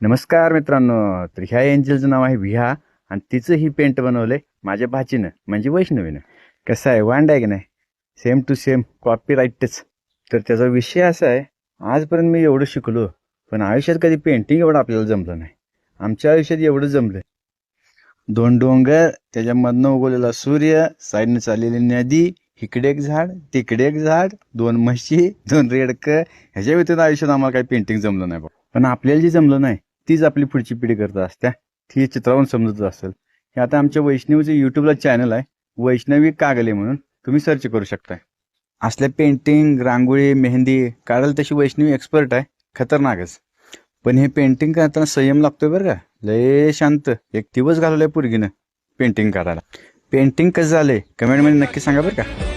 नमस्कार मित्रांनो. तर ह्या एंजलचं नाव आहे विहा आणि तिचं ही पेंट बनवलंय माझ्या भाचीनं म्हणजे वैष्णवीनं. कसं आहे वांड आहे की नाही, सेम टू सेम कॉपी राईटच. तर त्याचा विषय असा आहे, आजपर्यंत मी एवढं शिकलो पण आयुष्यात कधी पेंटिंग एवढं आपल्याला जमलं नाही. आमच्या आयुष्यात एवढं जमलं, दोन डोंगर त्याच्यामधनं उगवलेला सूर्य, साईडनं चाललेली नदी, इकडे एक झाड तिकडे एक झाड, दोन म्हशी दोन रेडकं. ह्याच्या व्यतिरिक्त आयुष्यात आम्हाला काही पेंटिंग जमलं नाही बा. पण आपल्याला जे जमलं नाही तीच आपली पुढची पिढी करत असत्या, ती चित्रावरून समजत असेल. हे आता आमच्या वैष्णवीचं युट्यूबला चॅनल आहे, वैष्णवी कागले म्हणून, तुम्ही सर्च करू शकताय. असल्या पेंटिंग रांगोळी मेहंदी काढायला तशी वैष्णवी एक्सपर्ट आहे, खतरनाकच. पण हे पेंटिंग करताना संयम लागतोय बरं का. लय शांत, एक दिवस घालवलाय पोरगीनं पेंटिंग काढायला. पेंटिंग कसं झालंय कमेंटमध्ये नक्की सांगा बरं का.